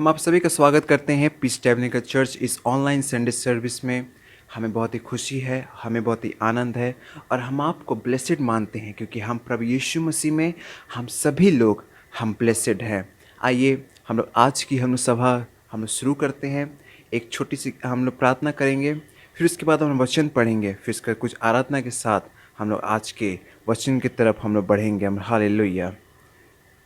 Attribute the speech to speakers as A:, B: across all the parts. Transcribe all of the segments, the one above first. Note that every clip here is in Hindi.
A: हम आप सभी का स्वागत करते हैं पीस टैबरनेकल चर्च इस ऑनलाइन संडे सर्विस में। हमें बहुत ही खुशी है, हमें बहुत ही आनंद है और हम आपको ब्लेसेड मानते हैं क्योंकि हम प्रभु यीशु मसीह में हम सभी लोग हम ब्लेसेड हैं। आइए हम लोग आज की हम लोग सभा हम लोग शुरू करते हैं। एक छोटी सी हम लोग प्रार्थना करेंगे, फिर उसके बाद हम वचन पढ़ेंगे, फिर इसका कुछ आराधना के साथ हम लोग आज के वचन की तरफ हम लोग बढ़ेंगे। हम हालेलुया।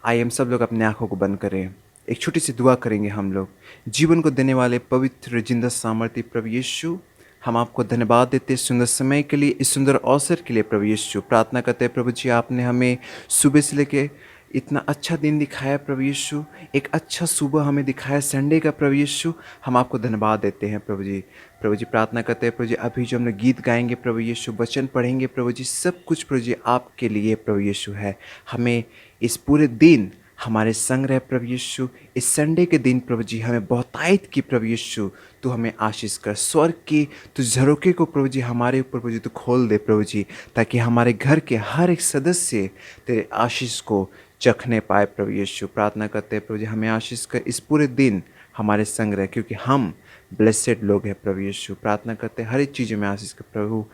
A: आइए हम सब लोग अपने आँखों को बंद करें, एक छोटी सी दुआ करेंगे। हम लोग जीवन को देने वाले पवित्र जिंदा सामर्थ्य प्रभु यीशु, हम आपको धन्यवाद देते इस सुंदर समय के लिए, इस सुंदर अवसर के लिए। प्रभु यीशु प्रार्थना करते हैं प्रभु जी, आपने हमें सुबह से लेके इतना अच्छा दिन दिखाया प्रभु यीशु, एक अच्छा सुबह हमें दिखाया संडे का प्रभु यीशु, हम आपको धन्यवाद देते हैं प्रभु जी। प्रभु जी प्रार्थना करते हैं प्रभु जी, अभी जो हम लोग गीत गाएंगे प्रभु यीशु, वचन पढ़ेंगे प्रभु जी, सब कुछ प्रभु जी आपके लिए प्रभु यीशु है। हमें इस पूरे दिन हमारे संग रहे प्रभु यीशु, इस संडे के दिन प्रभु जी हमें बहुतायत की प्रभु यीशु, तू हमें आशीष कर। स्वर्ग की तू झरोके को प्रभु जी हमारे ऊपर प्रभु जी तू खोल दे प्रभु जी, ताकि हमारे घर के हर एक सदस्य तेरे आशीष को चखने पाए प्रभु यीशु। प्रार्थना करते हैं प्रभु जी हमें आशीष कर, इस पूरे दिन हमारे संग रहे क्योंकि हम ब्लेसेड लोग हैं प्रभु यीशु। प्रार्थना करते हैं हर एक चीज़ों में आशीष कर प्रभु।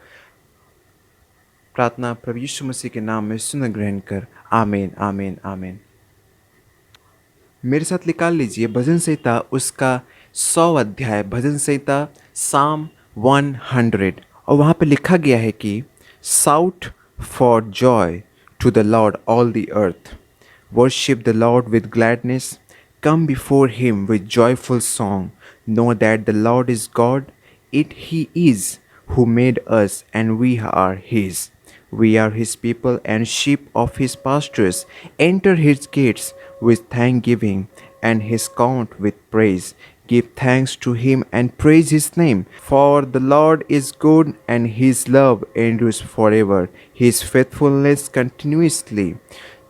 A: प्रार्थना प्रभु यीशु मसीह के नाम में सुन ग्रहण कर, आमीन आमीन आमीन। मेरे साथ निकाल लीजिए भजन संहिता उसका 100 अध्याय, भजन संहिता साम 100, और वहाँ पे लिखा गया है कि shout for joy to the Lord all the earth, worship the Lord with gladness, come before him with joyful song, know that the Lord is God, it he is who made us and we are his. We are his people and sheep of his pastures. Enter his gates with thanksgiving and his court with praise. Give thanks to him and praise his name. For the Lord is good and his love endures forever. His faithfulness continuously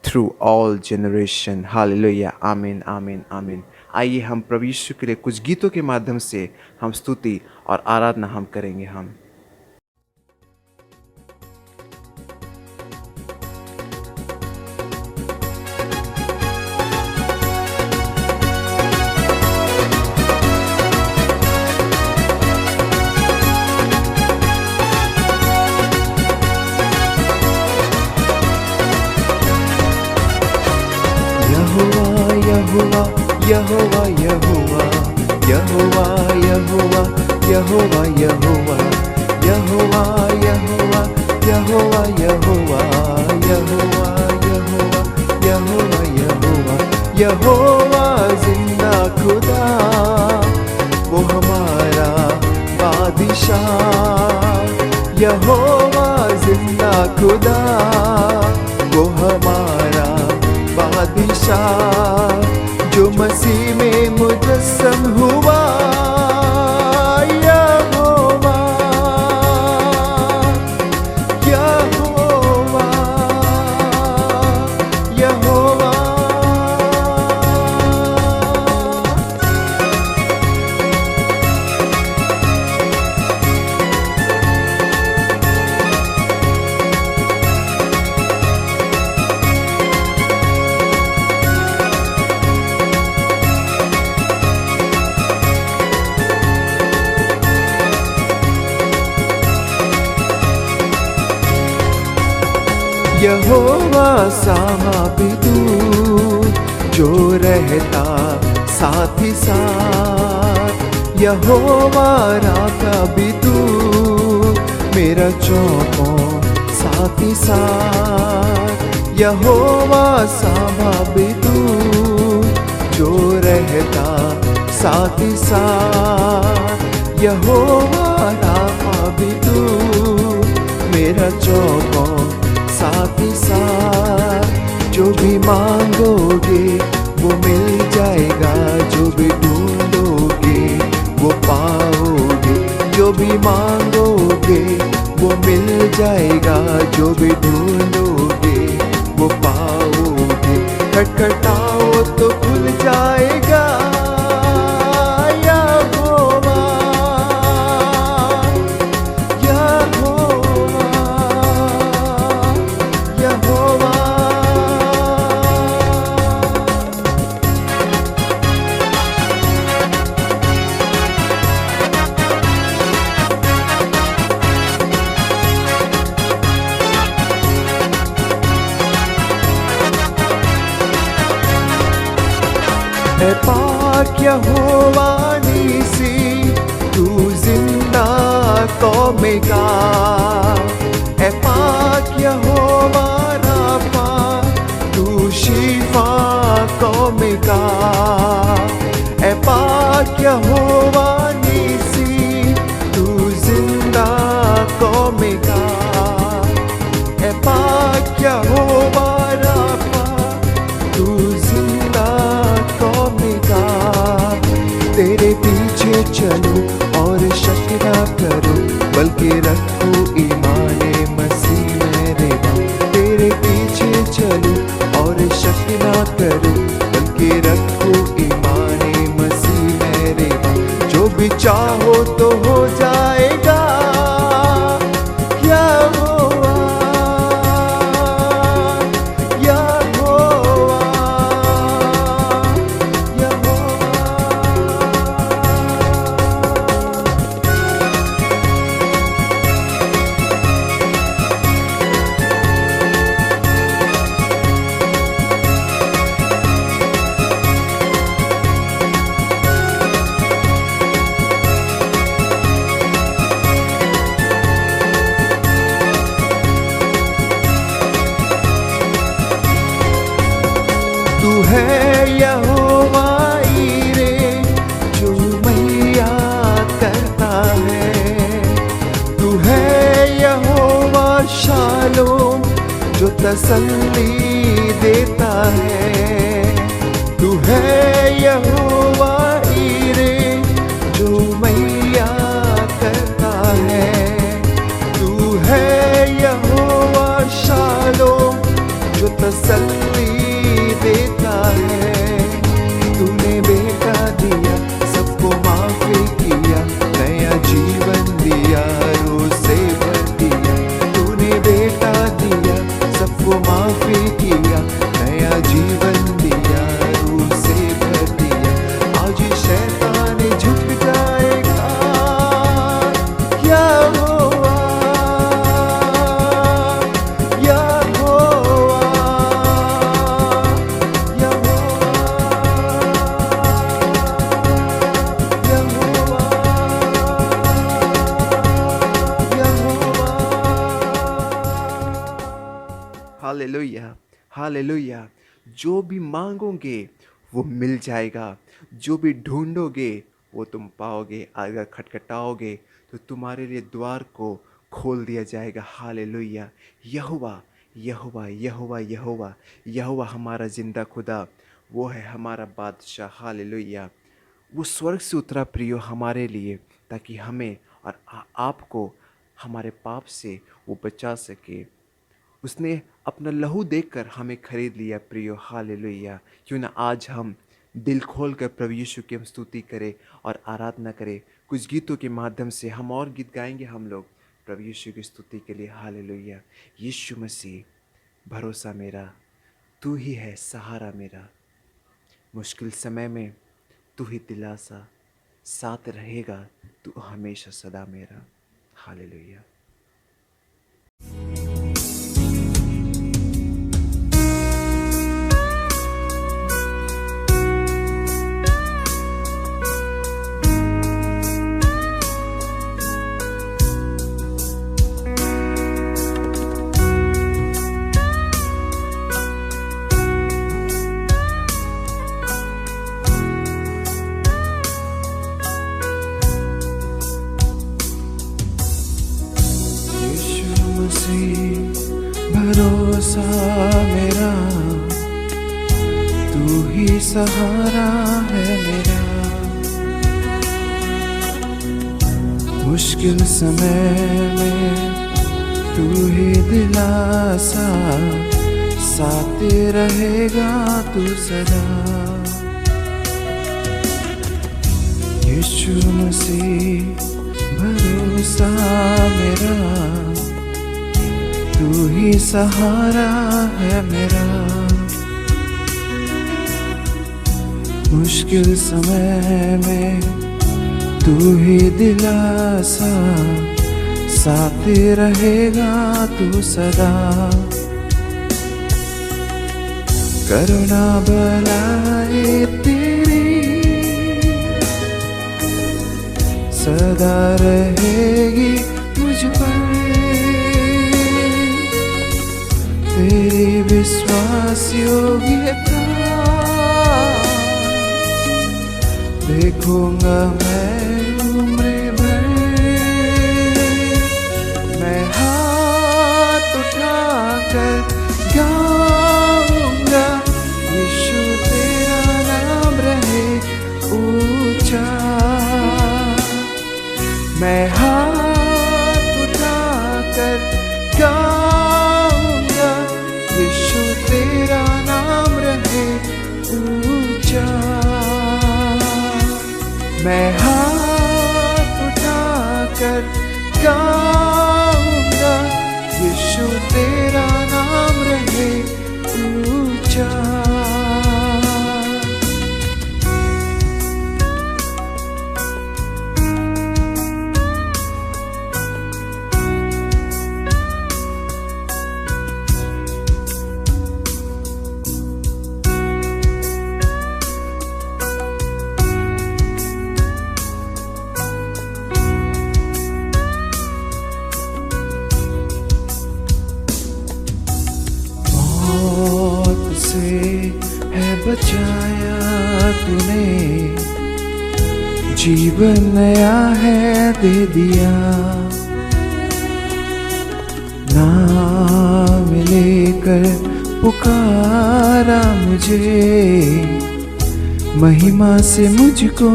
A: through all generation. Hallelujah. Amen. Amen. Amen. आइए हम प्रभु यीशु के लिए कुछ गीतों के माध्यम से हम स्तुति और आराधना हम करेंगे। हम यहोवा यहोवा यहोवा यहोवा यहोवा यहोवा यहोवा यहोवा यहोवा यहोवा यहोवा यहोवा यहोवा यहोवा यहोवा यहोवा जिंदा खुदा, वो हमारा बादशाह। यहोवा जिंदा खुदा, वो हमारा बादशाह, जो मसीह में मुजस्सम हुआ। यहोवा यहोवा यहोवा यहोवा साबितू, जो रहता साथ ही साथ। यहोवा राका भी तू, मेरा चौकों साथ ही साथ। यहोवा साबितू, जो रहता साथ ही साथ। यहोवा राका भी तू, मेरा चौकों साथ ही साथ। जो भी मांगोगे वो मिल जाएगा, जो भी ढूंढोगे वो पाओगे। जो भी मांगोगे वो मिल जाएगा, जो भी ढूंढोगे वो पाओगे। खटखटाओ तो खुल जाएगा। यहोवा नीसी, तू जिंदा कौमे का। ए पाक यहोवा राफा, तू शिफा कौमे का। ए पाक यहोवा नीसी, तू जिंदा कौमे का। ए पाक यहोवा राफा, तू जिंदा कौमे का। तेरे पीछे चलो और शक ना करो, बल्कि रखो ईमान मसीह मेरे बाप। तेरे पीछे चलो और शक ना करो, बल्कि रखो ईमान मसीह मेरे बाप। जो भी चाहो तो हो जाएगा, यहोवा, यहोवा, यहोवा। तू है यहोवा ईरे, जो मैया करता है। तू है यहोवा शालोम, जो तसल्ली देता है। तू है यहोवा ईरे, जो मैया करता है। तू है यहोवा शालोम, जो तसल्ली देता है। तूने बेटा दिया, सबको माफी किया, नया जीवन दिया, रोज से भर दिया। तूने बेटा दिया, सबको माफी किया, नया जीवन दिया, रोज से भर दिया। आज शैतान झुक जाएगा, यहोवा, यहोवा, हालेलुया, हालेलुया। जो भी मांगोगे वो मिल जाएगा, जो भी ढूंढोगे वो तुम पाओगे। अगर खटखटाओगे तो तुम्हारे लिए द्वार को खोल दिया जाएगा। हालेलुया। यहोवा, यहोवा, यहोवा, यहोवा, यहोवा हमारा जिंदा खुदा, वो है हमारा बादशाह। हालेलुया। वो स्वर्ग से उतरा प्रियो हमारे लिए, ताकि हमें और आपको हमारे पाप से वो बचा सके। उसने अपना लहू देकर हमें खरीद लिया प्रियो। हालेलुया। क्यों ना आज हम दिल खोल कर प्रभु यीशु की हम स्तुति करें और आराधना करें। कुछ गीतों के माध्यम से हम और गीत गाएंगे हम लोग प्रभु यीशु की स्तुति के लिए। हालेलुया। यीशु मसीह भरोसा मेरा, तू ही है सहारा मेरा। मुश्किल समय में तू ही दिलासा, साथ रहेगा तू हमेशा सदा मेरा। हालेलुया। भरोसा मेरा, तू ही सहारा है मेरा। मुश्किल समय में तू ही दिलासा, साथ रहेगा तू सदा। यीशु मसीह भरोसा मेरा, तू ही सहारा है मेरा। मुश्किल समय में तू ही दिलासा, साथ रहेगा तू सदा। करुणा भलाई तेरी सदा रहेगी मुझ पर तेरी विश्वास योग्यता। देखूंगा मैं उम्र भर, मैं हाथ उठाकर गाऊंगा, यीशु तेरा नाम रहे ऊंचा। मैं हाथ उठाकर गाऊंगा, यीशु तेरा नाम रहे ऊंचा। मैं हाथ उठाकर गाऊंगा, यीशु तेरा नाम रहे ऊंचा। है बचाया तूने, जीवन नया है दे दिया। नाम लेकर पुकारा मुझे, महिमा से मुझको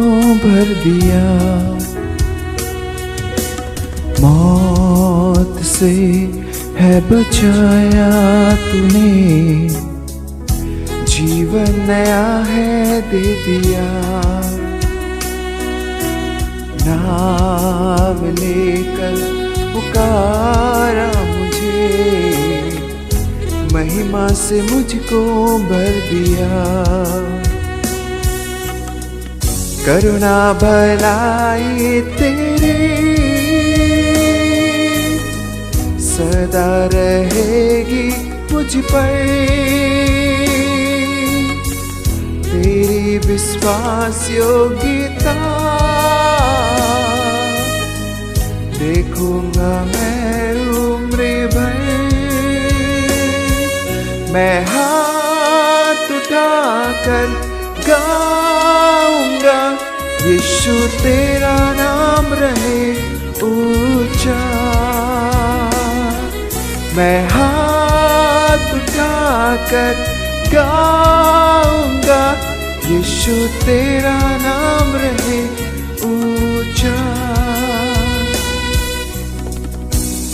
A: भर दिया। मौत से है बचाया तूने, जीवन नया है दे दिया। नाम लेकर पुकारा मुझे, महिमा से मुझको भर दिया। करुणा भलाई तेरी सदा रहेगी मुझ पर, तेरी विश्वास योग्यता। देखूंगा मैं उम्र भर, मैं हाथ उठाकर गाऊंगा, यीशु तेरा नाम रहे ऊंचा। मैं हाथ उठाकर गाऊंगा, यीशु तेरा नाम रहे ऊंचा।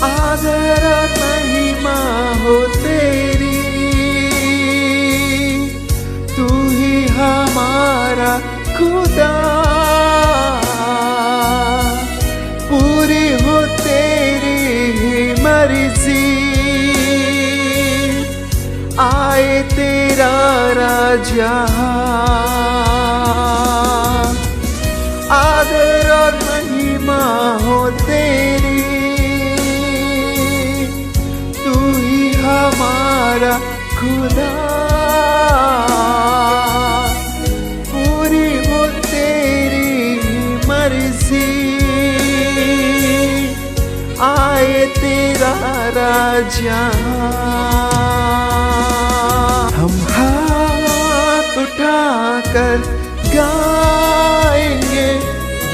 A: आदर और महिमा हो तेरी, तू ही हमारा खुदा। पूरी हो तेरी ही मर्जी, आए तेरा राजा। आदर और महिमा हो तेरी, तू ही हमारा खुदा। पूरी हो तेरी मर्जी, आए तेरा राजा। हम हाथ उठाकर गाएंगे,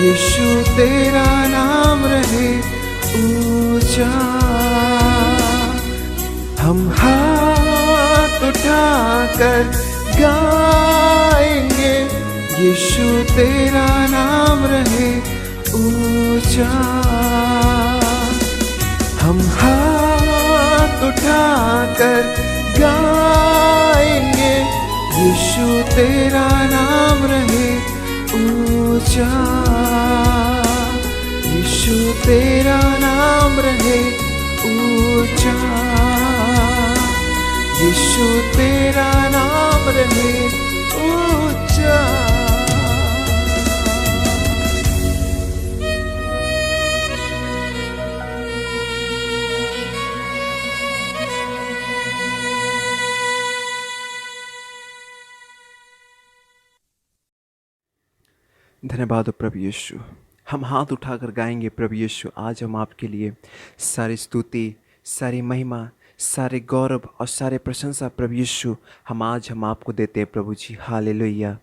A: यीशु तेरा नाम रहे ऊंचा। हम हाथ उठाकर गाएंगे, यीशु तेरा नाम रहे ऊंचा। हम हाथ उठाकर गाएंगे, यीशु तेरा नाम रहे ऊंचा। यीशु तेरा नाम रहे ऊंचा, यीशु तेरा नाम रहे ऊंचा। धन्यवाद प्रभु यीशु, हम हाथ उठाकर गाएंगे प्रभु यीशु, आज हम आपके लिए सारी स्तुति, सारी महिमा, सारे गौरव और सारे प्रशंसा प्रभु यीशु हम आपको देते हैं प्रभु जी। हालेलुया।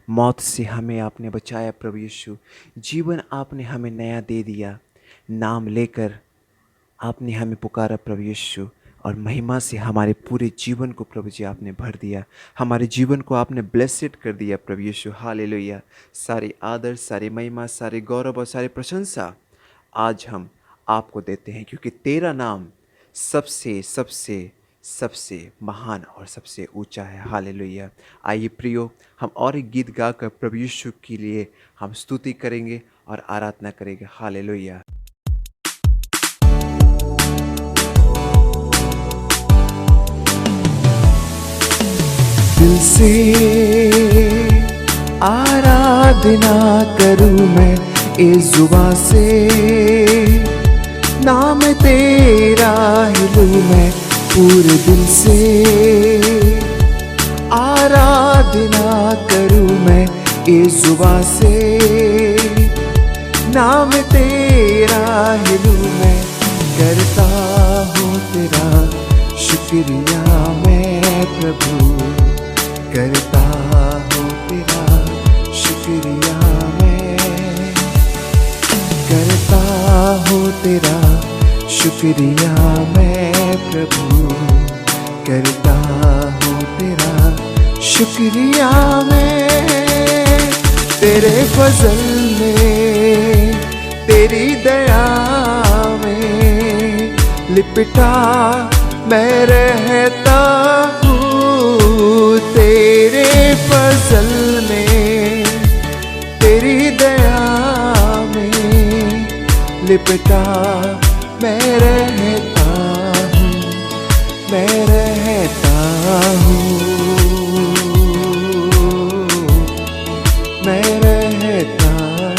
A: मौत से हमें आपने बचाया प्रभु यीशु, जीवन आपने हमें नया दे दिया। नाम लेकर आपने हमें पुकारा प्रभु यीशु, और महिमा से हमारे पूरे जीवन को प्रभु जी आपने भर दिया। हमारे जीवन को आपने ब्लेसेड कर दिया प्रभु यीशु। हालेलुया। सारी आदर, सारी महिमा, सारे गौरव और सारी प्रशंसा आज हम आपको देते हैं, क्योंकि तेरा नाम सबसे सबसे सबसे महान और सबसे ऊंचा है। हालेलुया। आइए प्रियो, हम और एक गीत गाकर प्रभु यीशु के लिए हम स्तुति करेंगे और आराधना करेंगे। हालेलुया।
B: दिल से आराधना करूं मैं इस जुबां से, नाम तेरा ही लूं मैं पूरे दिल से। आराधना करूं मैं इस जुबां से, नाम तेरा ही लूं मैं। करता हूँ तेरा शुक्रिया मैं प्रभु, करता हूँ तेरा शुक्रिया मैं, करता हूँ तेरा शुक्रिया मैं प्रभु, करता हूँ तेरा शुक्रिया मैं। तेरे फजल में, तेरी दया में लिपटा मैं रहता हूँ। तेरे फजल में, तेरी दया में लिपटा मैं रहता हूँ, मैं रहता हूँ, मैं रहता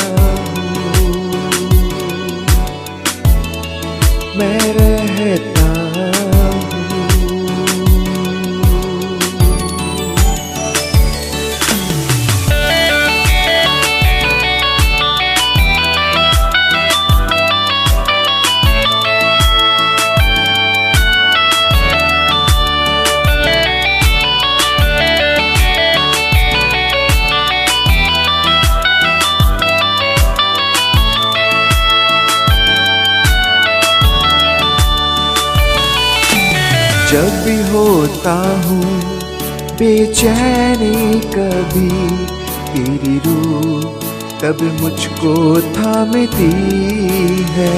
B: हूँ, मैं रहता हूँ। जब भी होता हूँ बेचैनी कभी, तेरी रूह तब मुझको थामती है।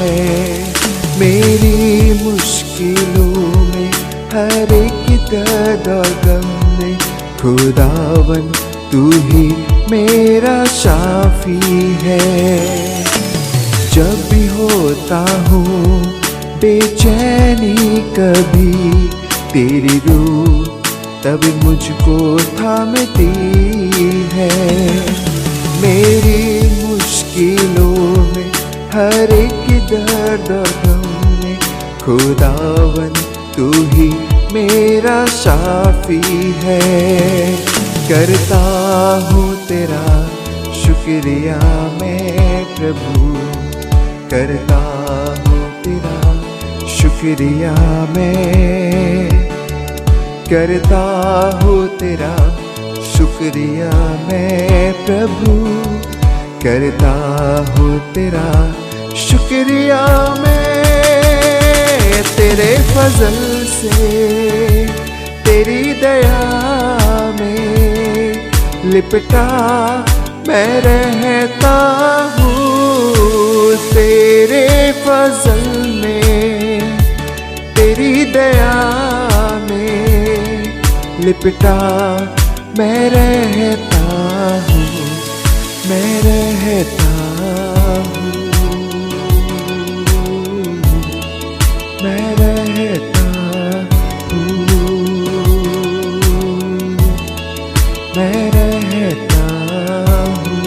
B: मेरी मुश्किलों में, हर एक दर्द और गम में, खुदावन तू ही मेरा शाफी है। जब भी होता हूँ बेचैनी कभी, तेरी रूह तब मुझको थामती है। मेरी मुश्किलों में, हर एक दर्द और गम में, खुदावन तू ही मेरा शाफी है। करता हूँ तेरा शुक्रिया मैं प्रभु, करता हूँ तेरा शुक्रिया मैं, करता हूँ तेरा शुक्रिया मैं प्रभु, करता हूँ तेरा शुक्रिया मैं। तेरे फजल से, तेरी दया में लिपटा मैं रहता हूँ। तेरे फजल में, तेरी दया में लिपटा मैं रहता हूँ, मैं रहता हूँ, मैं रहता हूँ, मैं रहता हूँ।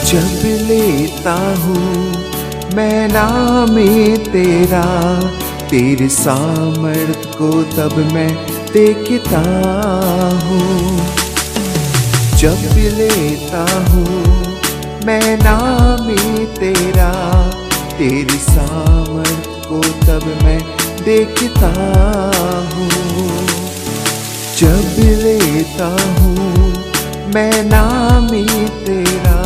B: जब लेता हूँ मैं नाम तेरा, तेरे सामर्थ को तब मैं देखता हूँ। जब लेता हूँ मैं नाम तेरा, तेरी सामर्थ को तब मैं देखता हूँ। जब लेता हूँ मैं नाम तेरा,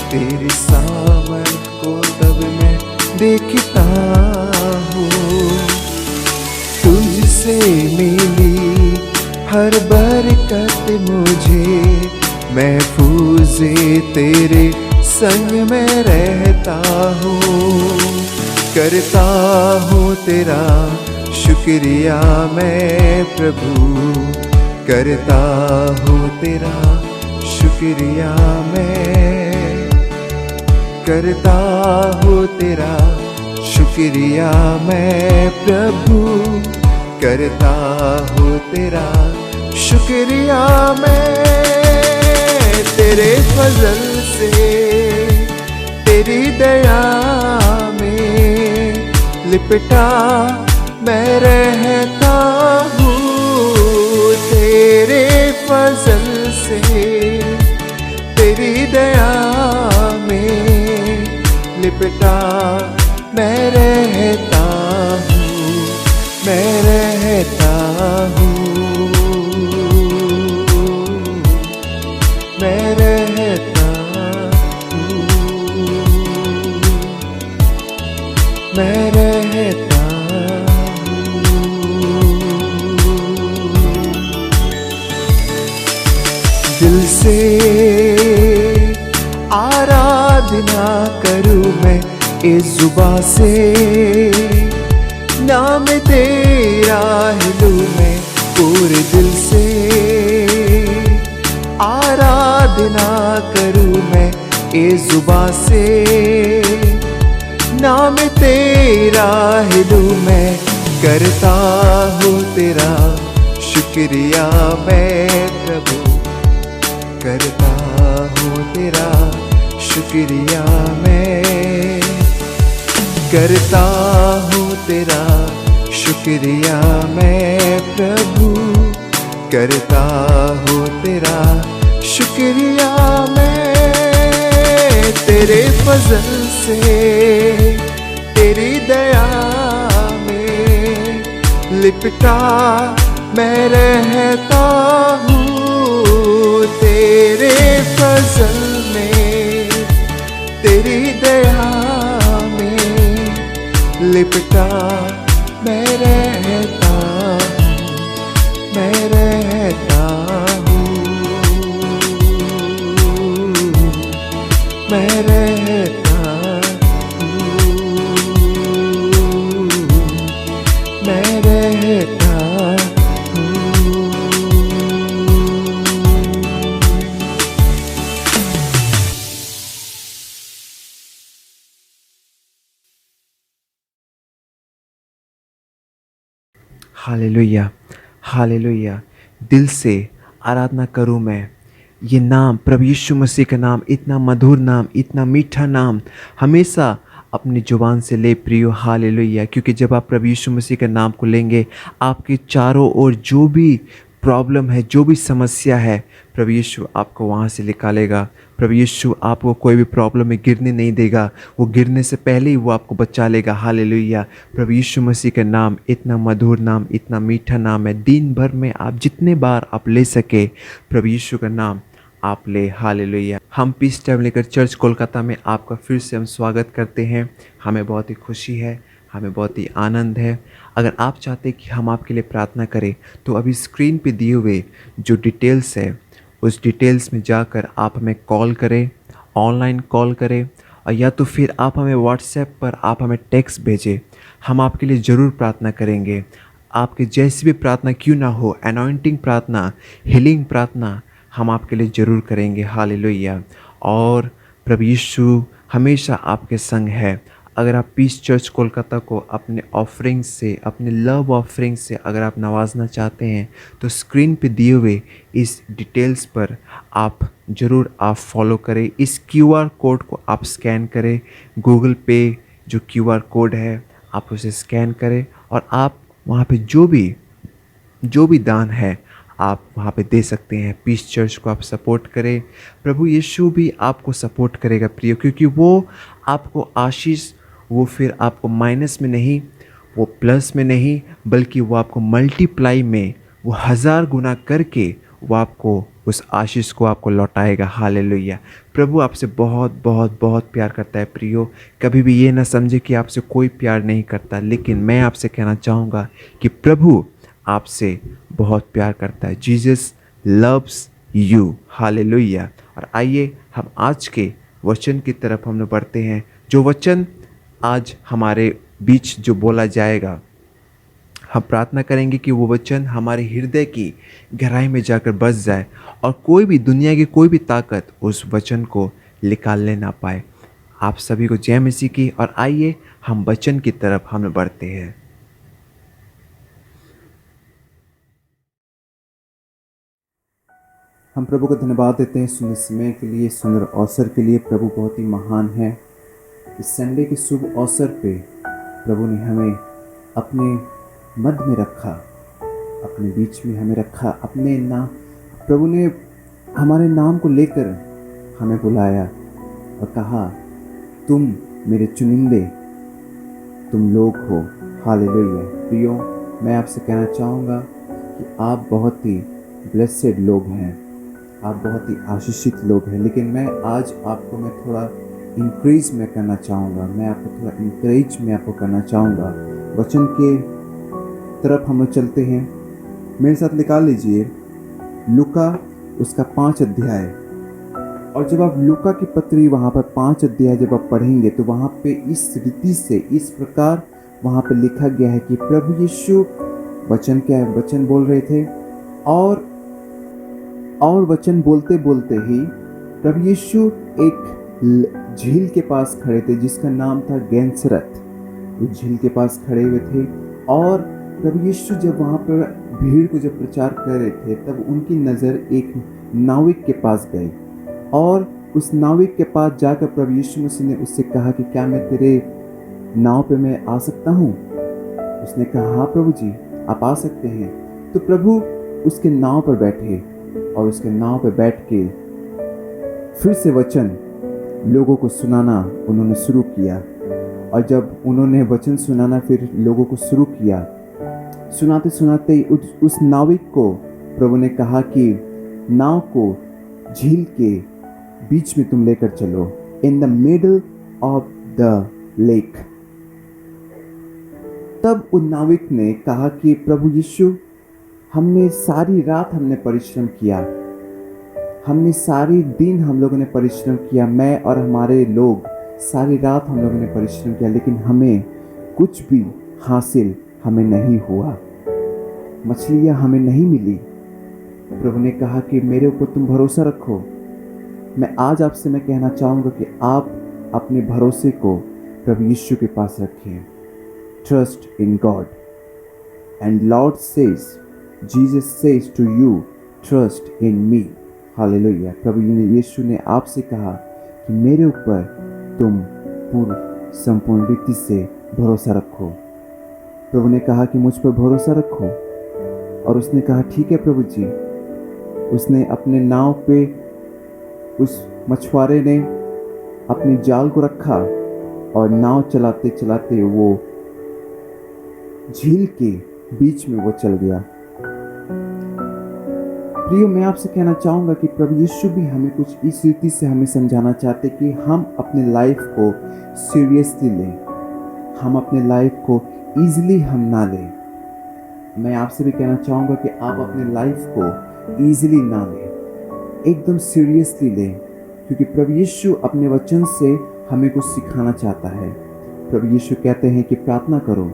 B: तेरी सामर्थ को तब मैं देखता हूँ। तुझसे मिली हर बरकत मुझे महफूज़ तेरे संग में रहता हूँ। करता हूँ तेरा शुक्रिया मैं प्रभु, करता हूँ तेरा शुक्रिया मैं, करता हूँ तेरा शुक्रिया मैं प्रभु, करता हूँ तेरा शुक्रिया मैं। तेरे फजल से तेरी दया में लिपटा मैं रहता हूँ। तेरे फजल से तेरी दया में लिपटा मैं रहता हूँ, मैं रहता हूँ, मैं रहता हूँ, मैं रहता हूँ। दिल से आराधना करूँ मैं इस जुबां से, नाम तेरा हिलूँ मैं पूरे दिल से। आराधना करूँ मैं इस जुबां से, नाम तेरा हिलूँ मैं। करता हूँ तेरा शुक्रिया मैं प्रभु, करता हूँ तेरा शुक्रिया मैं, करता हूँ तेरा शुक्रिया मैं प्रभु, करता हूँ तेरा शुक्रिया मैं। तेरे फजल से तेरी दया में लिपटा मैं रहता हूँ। तेरे फजल में तेरी दया में लिपटा मैं रहता हूँ, मैं रहता हूँ, मैं रहता हूँ, मैं रहता हूँ।
A: Hallelujah, hallelujah. दिल से आराधना करूँ मैं। ये नाम, प्रभु यीशु मसीह का नाम, इतना मधुर नाम, इतना मीठा नाम हमेशा अपनी ज़ुबान से ले प्रियो। हालेलुया। क्योंकि जब आप प्रभु यीशु मसीह के नाम को लेंगे, आपके चारों ओर जो भी प्रॉब्लम है, जो भी समस्या है, प्रभु यीशु आपको वहाँ से निकालेगा। प्रभु यीशु आपको कोई भी प्रॉब्लम में गिरने नहीं देगा, वो गिरने से पहले ही वो आपको बचा लेगा। हालेलुया। प्रभु यीशु मसीह का नाम इतना मधुर नाम, इतना मीठा नाम है। दिन भर में आप जितने बार आप ले सके प्रभु यीशु का नाम आप ले। हालेलुया। हम पीस टैबरनेकल चर्च कोलकाता में आपका फिर से हम स्वागत करते हैं। हमें बहुत ही खुशी है, हमें बहुत ही आनंद है। अगर आप चाहते हैं कि हम आपके लिए प्रार्थना करें तो अभी स्क्रीन पे दिए हुए जो डिटेल्स है उस डिटेल्स में जाकर आप हमें कॉल करें, ऑनलाइन कॉल करें, और या तो फिर आप हमें व्हाट्सएप पर आप हमें टेक्स्ट भेजें। हम आपके लिए ज़रूर प्रार्थना करेंगे। आपके जैसी भी प्रार्थना क्यों ना हो, अनॉइंटिंग प्रार्थना, हीलिंग प्रार्थना, हम आपके लिए ज़रूर करेंगे। हालेलुया। और प्रभु यीशु हमेशा आपके संग है। अगर आप पीस चर्च कोलकाता को अपने ऑफरिंग से, अपने लव ऑफरिंग से अगर आप नवाजना चाहते हैं तो स्क्रीन पे दिए हुए इस डिटेल्स पर आप ज़रूर आप फॉलो करें। इस क्यूआर कोड को आप स्कैन करें। गूगल पे जो क्यूआर कोड है आप उसे स्कैन करें और आप वहाँ पे जो भी दान है आप वहाँ पे दे सकते हैं। पीस चर्च को आप सपोर्ट करें। प्रभु यीशु भी आपको सपोर्ट करेगा प्रियो, क्योंकि वो आपको आशीष, वो फिर आपको माइनस में नहीं, वो प्लस में नहीं, बल्कि वो आपको मल्टीप्लाई में, वो 1000 गुना करके वो आपको उस आशीष को आपको लौटाएगा। हालेलुया। प्रभु आपसे बहुत बहुत बहुत प्यार करता है प्रियो। कभी भी ये ना समझे कि आपसे कोई प्यार नहीं करता, लेकिन मैं आपसे कहना चाहूँगा कि प्रभु आपसे बहुत प्यार करता है। Jesus loves you. हालेलुया। और आइए हम आज के वचन की तरफ हम लोग बढ़ते हैं। जो वचन आज हमारे बीच जो बोला जाएगा, हम प्रार्थना करेंगे कि वो वचन हमारे हृदय की गहराई में जाकर बस जाए और कोई भी, दुनिया की कोई भी ताकत उस वचन को निकालने ना पाए। आप सभी को जय मसीह की। और आइए हम वचन की तरफ हम बढ़ते हैं। हम प्रभु को धन्यवाद देते हैं सुंदर समय के लिए, सुंदर अवसर के लिए। प्रभु बहुत ही महान है। इस संडे के शुभ अवसर पे प्रभु ने हमें अपने मध्य में रखा, अपने बीच में हमें रखा। अपने नाम, प्रभु ने हमारे नाम को लेकर हमें बुलाया और कहा, तुम मेरे चुनिंदे, तुम लोग हो। हालेलुया। प्रियो, मैं आपसे कहना चाहूँगा कि आप बहुत ही ब्लेसेड लोग हैं, आप बहुत ही आशीषित लोग हैं। लेकिन मैं आज आपको मैं थोड़ा इंक्रीज में करना चाहूँगा, मैं आपको थोड़ा इंकरेज में आपको करना चाहूँगा। वचन के तरफ हम लोग चलते हैं। मेरे साथ निकाल लीजिए लूका उसका 5 अध्याय। और जब आप लूका की पत्री वहाँ पर 5 अध्याय जब आप पढ़ेंगे तो वहाँ पे इस रीति से, इस प्रकार वहाँ पे लिखा गया है कि प्रभु यीशु वचन क्या है, वचन बोल रहे थे और वचन बोलते बोलते ही प्रभु यीशु एक झील के पास खड़े थे जिसका नाम था गेनसरत। उस झील के पास खड़े हुए थे और प्रभु यीशु जब वहाँ पर भीड़ को जब प्रचार कर रहे थे तब उनकी नज़र एक नाविक के पास गई और उस नाविक के पास जाकर प्रभु यीशु मसीह ने उससे कहा कि क्या मैं तेरे नाव पे मैं आ सकता हूँ। उसने कहा, हाँ प्रभु जी आप आ सकते हैं। तो प्रभु उसके नाव पर बैठे और उसके नाव पर बैठ के फिर से वचन लोगों को सुनाना उन्होंने शुरू किया। और जब उन्होंने वचन सुनाना फिर लोगों को शुरू किया, सुनाते सुनाते उस नाविक को प्रभु ने कहा कि नाव को झील के बीच में तुम लेकर चलो, in the middle of the lake. तब उन नाविक ने कहा कि प्रभु यीशु, हमने सारी रात हमने परिश्रम किया, हमने सारी दिन हम लोगों ने परिश्रम किया, मैं और हमारे लोग सारी रात हम लोगों ने परिश्रम किया, लेकिन हमें कुछ भी हासिल हमें नहीं हुआ, मछलियाँ हमें नहीं मिली। प्रभु ने कहा कि मेरे ऊपर तुम भरोसा रखो। मैं आज आपसे मैं कहना चाहूँगा कि आप अपने भरोसे को प्रभु यीशु के पास रखें। Trust in God and Lord says, Jesus says to you, trust in me. Hallelujah. प्रभु यीशु ने आपसे कहा कि मेरे ऊपर तुम पूर्ण संपूर्ण रीति से भरोसा रखो। प्रभु ने कहा कि मुझ पर भरोसा रखो और उसने कहा ठीक है प्रभु जी। उसने अपने नाव पे, उस मछुआरे ने अपने जाल को रखा और नाव चलाते चलाते वो झील के बीच में वो चल गया। प्रियो, मैं आपसे कहना चाहूँगा कि प्रभु यीशु भी हमें कुछ इस रीति से हमें समझाना चाहते कि हम अपने लाइफ को सीरियसली लें, हम अपने लाइफ को ईजिली हम ना लें। मैं आपसे भी कहना चाहूँगा कि आप अपने लाइफ को ईजिली ना लें, एकदम सीरियसली लें, क्योंकि प्रभु यीशु अपने वचन से हमें कुछ सिखाना चाहता है। प्रभु यीशु कहते हैं कि प्रार्थना करो,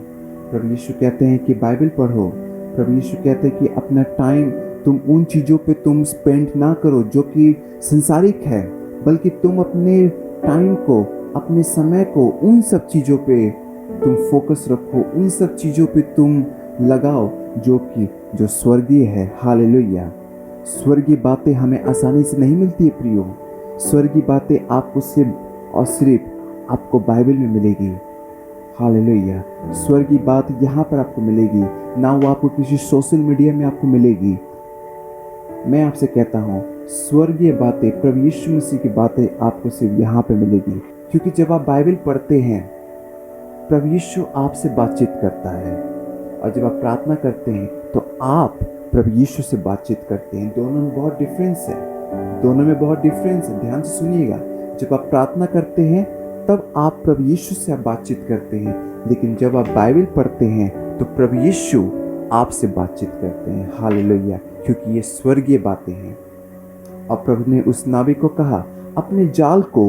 A: प्रभु यीशु कहते हैं कि बाइबल पढ़ो, प्रभु यीशु कहते हैं कि अपना टाइम तुम उन चीज़ों पे तुम स्पेंड ना करो जो कि संसारिक है, बल्कि तुम अपने टाइम को अपने समय को उन सब चीज़ों पे तुम फोकस रखो, उन सब चीज़ों पे तुम लगाओ जो स्वर्गीय है। हालेलुया। स्वर्गीय बातें हमें आसानी से नहीं मिलती है प्रियो। स्वर्गीय बातें आपको सिर्फ और सिर्फ आपको बाइबल में मिलेगी। हालेलुया। स्वर्गीय बात यहाँ पर आपको मिलेगी, ना वो आपको किसी सोशल मीडिया में आपको मिलेगी। मैं आपसे कहता हूँ स्वर्गीय बातें, प्रभु यीशु मसीह की बातें आपको सिर्फ यहाँ पे मिलेगी। क्योंकि जब आप बाइबल पढ़ते हैं, प्रभु यीशु आपसे बातचीत करता है, और जब आप प्रार्थना करते हैं तो आप प्रभु यीशु से बातचीत करते हैं। दोनों में बहुत डिफरेंस है, दोनों में बहुत डिफरेंस है। ध्यान से सुनिएगा, जब आप प्रार्थना करते हैं तब आप प्रभु यीशु से आप बातचीत करते हैं, लेकिन जब आप बाइबल पढ़ते हैं तो प्रभु यीशु आपसे बातचीत करते हैं। हालेलुया। क्योंकि ये स्वर्गीय बातें हैं। और प्रभु ने उस नाविक को कहा, अपने जाल को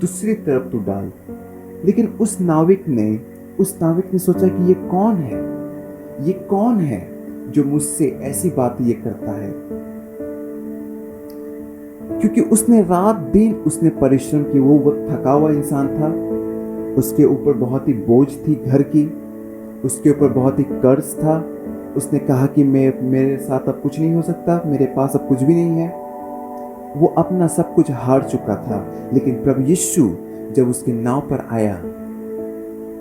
A: दूसरी तरफ तू डाल। लेकिन उस नाविक ने सोचा कि ये कौन है, ये कौन है जो मुझसे ऐसी बात ये करता है। क्योंकि उसने रात दिन उसने परिश्रम की, वो थका हुआ इंसान था, उसके ऊपर बहुत ही बोझ थी घर की, उसके ऊपर बहुत ही कर्ज था। उसने कहा कि मेरे साथ अब कुछ नहीं हो सकता, मेरे पास अब कुछ भी नहीं है। वो अपना सब कुछ हार चुका था। लेकिन प्रभु यीशु जब उसके नाव पर आया,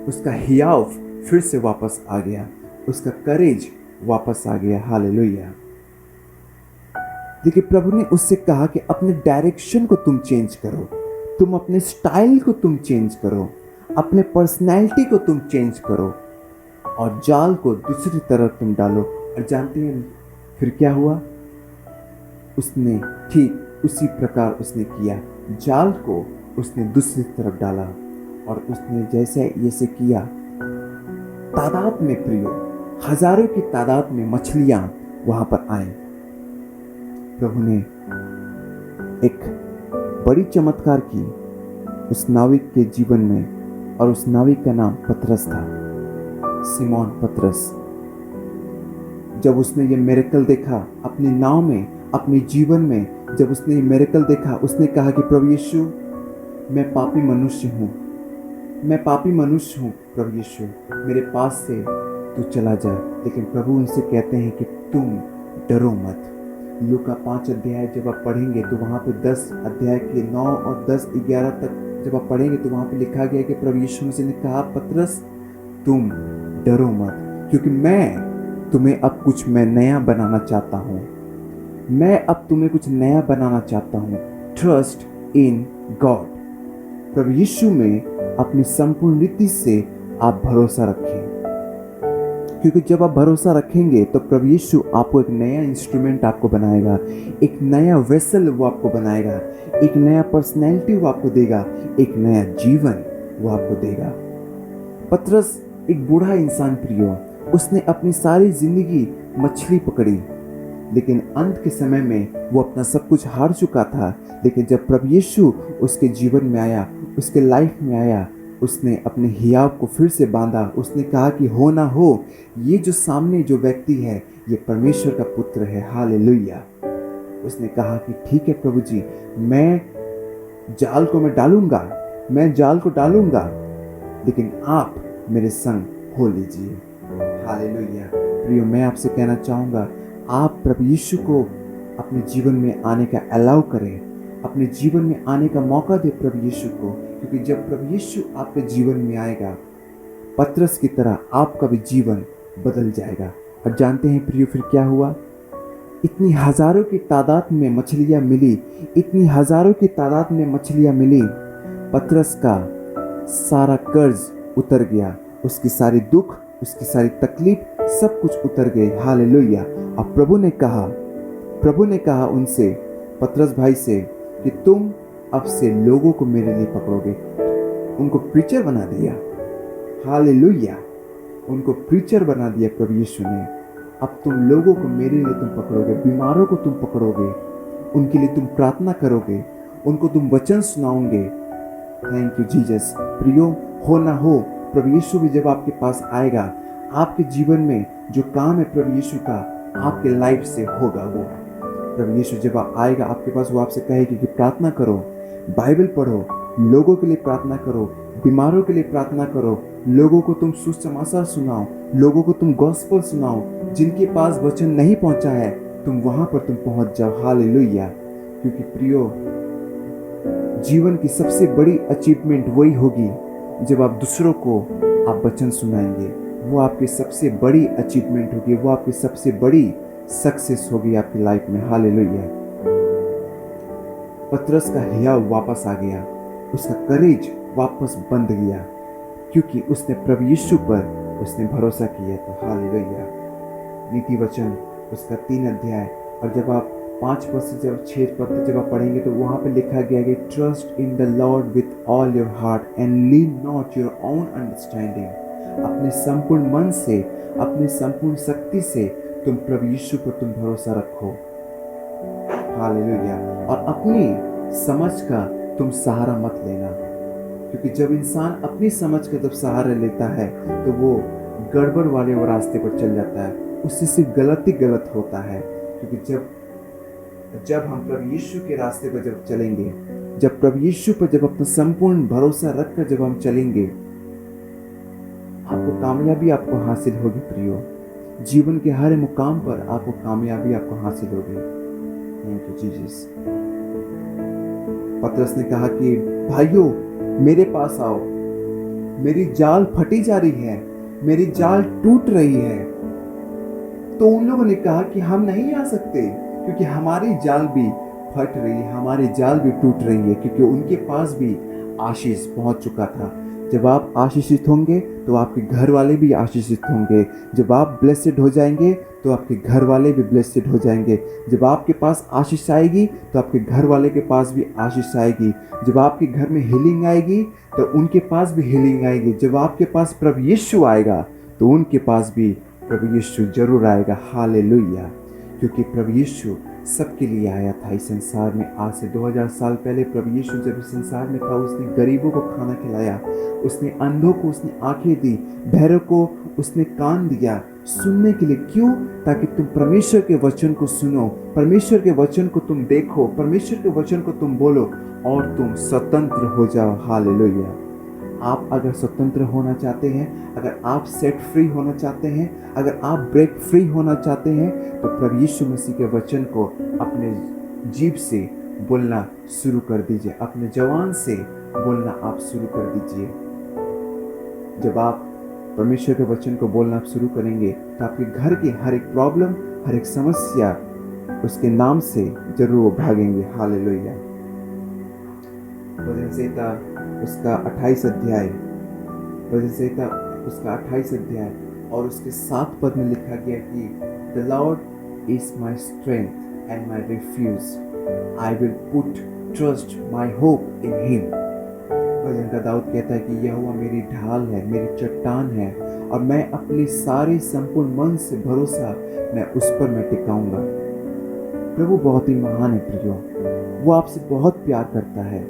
A: उसका हियाव फिर से वापस आ गया, उसका करेज वापस आ गया। हालेलुया। लेकिन प्रभु ने उससे कहा कि अपने डायरेक्शन को तुम चेंज करो, तुम अपने स्टाइल को तुम चेंज करो, अपने पर्सनैलिटी को तुम चेंज करो और जाल को दूसरी तरफ तुम डालो। और जानते हैं फिर क्या हुआ? उसने ठीक उसी प्रकार उसने किया, जाल को उसने दूसरी तरफ डाला। और उसने जैसे किया, तादाद में प्रियो, हजारों की तादाद में मछलियां वहां पर आए। प्रभु ने एक बड़ी चमत्कार की उस नाविक के जीवन में, और उस नाविक का नाम पतरस था, सिमोन पतरस। जब उसने ये मिरेकल देखा अपनी नाव में, अपने जीवन में, जब उसने ये मिरेकल देखा, उसने कहा कि प्रभु यीशु, मैं पापी मनुष्य हूँ, मैं पापी मनुष्य हूँ। प्रभु यीशु, मेरे पास से तू चला जा। लेकिन प्रभु उनसे कहते हैं कि तुम डरो मत। लूका 5 अध्याय जब आप पढ़ेंगे तो वहाँ पे 10 अध्याय के 9 और 10, 11 तक जब आप पढ़ेंगे तो वहाँ पे लिखा गया कि प्रभु यीशु मसीह ने कहा, पतरस तुम डरो मत, क्योंकि मैं तुम्हें अब कुछ मैं नया बनाना चाहता हूँ। मैं अब तुम्हें कुछ नया बनाना चाहता हूँ। Trust in God. प्रभु यीशु में अपनी संपूर्ण रीति से आप भरोसा रखें, क्योंकि जब आप भरोसा रखेंगे तो प्रभु यीशु आपको एक नया इंस्ट्रूमेंट आपको बनाएगा, एक नया वेसल वो आपको बनाएगा, एक नया पर्सनैलिटी वो आपको देगा, एक नया जीवन वो आपको देगा। पतरस एक बूढ़ा इंसान प्रियो, उसने अपनी सारी जिंदगी मछली पकड़ी, लेकिन अंत के समय में वो अपना सब कुछ हार चुका था। लेकिन जब प्रभु यीशु उसके जीवन में आया, उसके लाइफ में आया, उसने अपने हियाव को फिर से बांधा। उसने कहा कि हो ना हो, ये जो सामने जो व्यक्ति है ये परमेश्वर का पुत्र है। हालेलुया। उसने कहा कि ठीक है प्रभु जी, मैं जाल को डालूंगा, मैं जाल को डालूंगा, लेकिन आप मेरे संग हो लीजिए। हालेलुया। प्रियो, मैं आपसे कहना चाहूँगा, आप प्रभु यीशु को अपने जीवन में आने का अलाउ करें, अपने जीवन में आने का मौका दे प्रभु यीशु को। क्योंकि जब प्रभु यीशु आपके जीवन में आएगा, पतरस की तरह आपका भी जीवन बदल जाएगा। और जानते हैं प्रियो फिर क्या हुआ? इतनी हजारों की तादाद में मछलियां मिली, इतनी हजारों की तादाद में मछलियां मिली। पतरस का सारा कर्ज उतर गया, उसकी सारी दुख, उसकी सारी तकलीफ सब कुछ उतर गई। हालेलुया। और प्रभु ने कहा उनसे, पतरस भाई से, कि तुम अब से लोगों को मेरे लिए पकड़ोगे। उनको प्रीचर बना दिया। हालेलुया। उनको प्रीचर बना दिया प्रभु यीशु ने। अब तुम लोगों को मेरे लिए तुम पकड़ोगे, बीमारों को तुम पकड़ोगे, उनके लिए तुम प्रार्थना करोगे, उनको तुम वचन सुनाओगे। Thank you Jesus. प्रियो, हो ना हो, प्रभु यीशु भी जब आपके पास आएगा, आपके जीवन में जो काम है प्रभु यीशु का आपके लाइफ से होगा। वो प्रभु यीशु जब आएगा आपके पास, वो आपसे कहेगी कि प्रार्थना करो, बाइबल पढ़ो, लोगों के लिए प्रार्थना करो, बीमारों के लिए प्रार्थना करो, लोगों को तुम सुसमाचार सुनाओ, लोगों को तुम गॉस्पेल सुनाओ। जिनके पास वचन नहीं पहुंचा है तुम वहां पर तुम पहुंच जाओ। हालेलुया। क्योंकि प्रियो, जीवन की सबसे बड़ी अचीवमेंट वही होगी जब आप दूसरों को आप वचन सुनाएंगे। वो आपकी सबसे बड़ी अचीवमेंट होगी, वो आपकी सबसे बड़ी सक्सेस होगी आपकी लाइफ में। हालेलुया। पतरस का हियाव वापस आ गया, उसका करेज वापस बंध गया, क्योंकि उसने प्रभु यीशु पर उसने भरोसा किया। तो हालेलुया। नीति वचन उसका 3 अध्याय, और जब आप 5 पद से जब 6 पद जब आप पढ़ेंगे तो वहाँ पे लिखा गया है कि trust in the Lord with all your heart and lean not your own understanding. अपने संपूर्ण मन से, अपनी संपूर्ण शक्ति से तुम प्रभु यीशु पर तुम भरोसा रखो। हालेलुया। और अपनी समझ का तुम सहारा मत लेना, क्योंकि जब इंसान अपनी समझ का जब सहारा लेता है तो वो गड़बड़ वाले वो रास्ते पर चल जाता है, उससे सिर्फ गलत ही गलत होता है। क्योंकि जब हम प्रभु यीशु के रास्ते पर जब चलेंगे, जब प्रभु यीशु पर जब अपना संपूर्ण भरोसा रखकर जब हम चलेंगे, आपको कामयाबी आपको हासिल होगी प्रियो। जीवन के हर मुकाम पर आपको कामयाबी आपको हासिल होगी। Thank you Jesus. पतरस ने कहा कि भाइयों मेरे पास आओ, मेरी जाल फटी जा रही है, मेरी जाल टूट रही है। तो उन लोगों ने कहा कि हम नहीं आ सकते, क्योंकि हमारी जाल भी फट रही है, हमारी जाल भी टूट रही है, क्योंकि उनके पास भी आशीष पहुंच चुका था। जब आप आशीषित होंगे तो आपके घर वाले भी आशीषित होंगे। जब आप ब्लेसेड हो जाएंगे तो आपके घर वाले भी ब्लेसेड हो जाएंगे। जब आपके पास आशीष आएगी तो आपके घर वाले के पास भी आशीष आएगी। जब आपके घर में हीलिंग आएगी तो उनके पास भी हीलिंग आएगी। जब आपके पास प्रभु यीशु आएगा तो उनके पास भी प्रभु यीशु जरूर आएगा। हालेलुया। क्योंकि प्रभु यीशु सबके लिए आया था इस संसार में। आज से 2000 साल पहले प्रभु यीशु जब इस संसार में था, उसने गरीबों को खाना खिलाया, उसने अंधों को उसने आंखें दी, बहरों को उसने कान दिया सुनने के लिए। क्यों? ताकि तुम परमेश्वर के वचन को सुनो, परमेश्वर के वचन को तुम देखो, परमेश्वर के वचन को तुम बोलो और तुम स्वतंत्र हो जाओ। हालेलुया। आप अगर स्वतंत्र होना चाहते हैं, अगर आप सेट फ्री होना चाहते हैं, अगर आप ब्रेक फ्री होना चाहते हैं, तो प्रभु यीशु मसीह के वचन को अपने जीभ से बोलना शुरू कर दीजिए, अपने जवान से बोलना आप शुरू कर दीजिए। जब आप परमेश्वर के वचन को बोलना आप शुरू करेंगे तो आपके घर की हर एक प्रॉब्लम, हर एक समस्या उसके नाम से जरूर वो भागेंगे। हालेलुया। भजन संहिता उसका 28 अध्याय, भजन संहिता उसका 28 अध्याय और उसके 7 पद में लिखा गया कि the Lord is my strength and my refuge, I will put trust my hope in him. भजन का दाऊद कहता है कि यहोवा मेरी ढाल है, मेरी चट्टान है, और मैं अपने सारे संपूर्ण मन से भरोसा मैं उस पर मैं टिकाऊंगा। प्रभु बहुत ही महान है प्रियो, वो आपसे बहुत प्यार करता है।